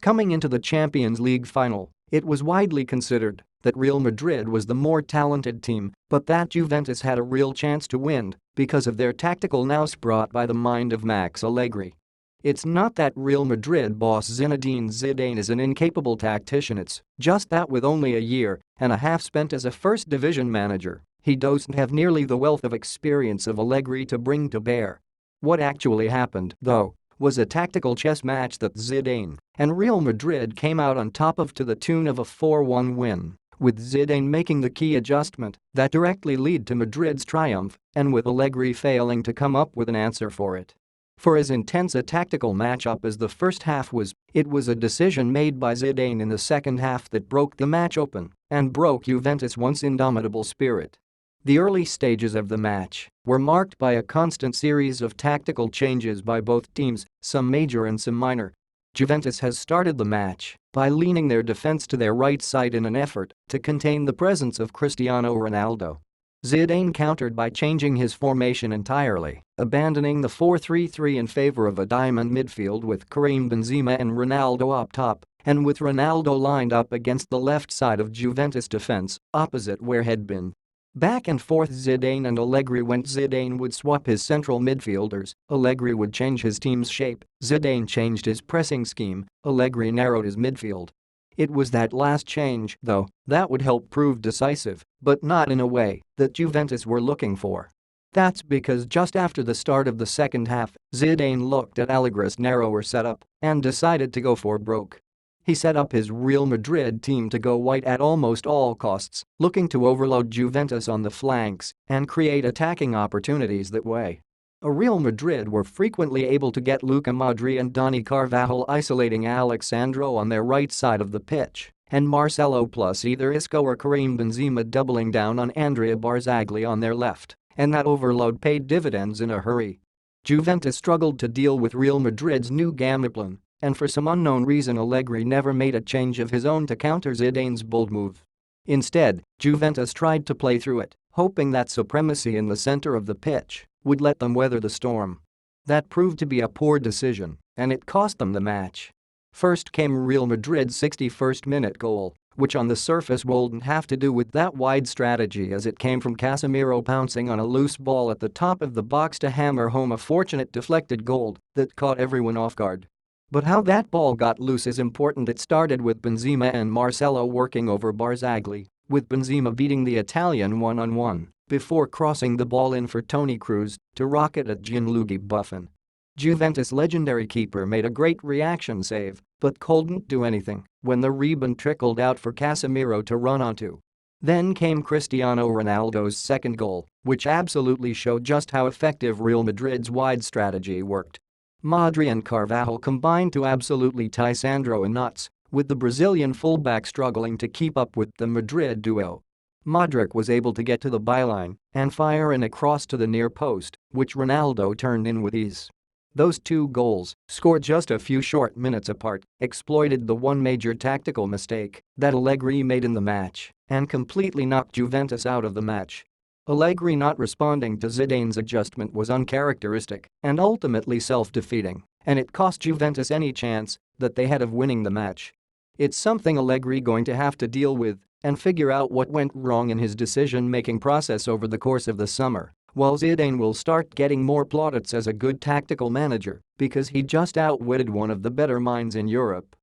Coming into the Champions League final, it was widely considered that Real Madrid was the more talented team, but that Juventus had a real chance to win because of their tactical nous brought by the mind of Max Allegri. It's not that Real Madrid boss Zinedine Zidane is an incapable tactician, it's just that with only a year and a half spent as a first-division manager, he doesn't have nearly the wealth of experience of Allegri to bring to bear. What actually happened, though, was a tactical chess match that Zidane and Real Madrid came out on top of to the tune of a 4-1 win, with Zidane making the key adjustment that directly led to Madrid's triumph and with Allegri failing to come up with an answer for it. For as intense a tactical matchup as the first half was, it was a decision made by Zidane in the second half that broke the match open and broke Juventus' once indomitable spirit. The early stages of the match were marked by a constant series of tactical changes by both teams, some major and some minor. Juventus has started the match by leaning their defense to their right side in an effort to contain the presence of Cristiano Ronaldo. Zidane countered by changing his formation entirely, abandoning the 4-3-3 in favor of a diamond midfield with Karim Benzema and Ronaldo up top, and with Ronaldo lined up against the left side of Juventus' defense, opposite where had been. Back and forth Zidane and Allegri went. Zidane would swap his central midfielders, Allegri would change his team's shape, Zidane changed his pressing scheme, Allegri narrowed his midfield. It was that last change, though, that would help prove decisive, but not in a way that Juventus were looking for. That's because just after the start of the second half, Zidane looked at Allegri's narrower setup and decided to go for broke. He set up his Real Madrid team to go wide at almost all costs, looking to overload Juventus on the flanks and create attacking opportunities that way. Real Madrid were frequently able to get Luka Modric and Dani Carvajal isolating Alexandro on their right side of the pitch, and Marcelo plus either Isco or Karim Benzema doubling down on Andrea Barzagli on their left, and that overload paid dividends in a hurry. Juventus struggled to deal with Real Madrid's new game plan, and for some unknown reason Allegri never made a change of his own to counter Zidane's bold move. Instead, Juventus tried to play through it, hoping that supremacy in the center of the pitch would let them weather the storm. That proved to be a poor decision, and it cost them the match. First came Real Madrid's 61st minute goal, which on the surface wouldn't have to do with that wide strategy as it came from Casemiro pouncing on a loose ball at the top of the box to hammer home a fortunate deflected goal that caught everyone off guard. But how that ball got loose is important. It started with Benzema and Marcelo working over Barzagli, with Benzema beating the Italian one-on-one before crossing the ball in for Toni Kroos to rocket at Gianluigi Buffon. Juventus legendary keeper made a great reaction save, but couldn't do anything when the rebound trickled out for Casemiro to run onto. Then came Cristiano Ronaldo's second goal, which absolutely showed just how effective Real Madrid's wide strategy worked. Modric and Carvajal combined to absolutely tie Sandro in knots, with the Brazilian fullback struggling to keep up with the Madrid duo. Modric was able to get to the byline and fire in a cross to the near post, which Ronaldo turned in with ease. Those two goals, scored just a few short minutes apart, exploited the one major tactical mistake that Allegri made in the match and completely knocked Juventus out of the match. Allegri not responding to Zidane's adjustment was uncharacteristic and ultimately self-defeating, and it cost Juventus any chance that they had of winning the match. It's something Allegri going to have to deal with and figure out what went wrong in his decision-making process over the course of the summer, while Zidane will start getting more plaudits as a good tactical manager because he just outwitted one of the better minds in Europe.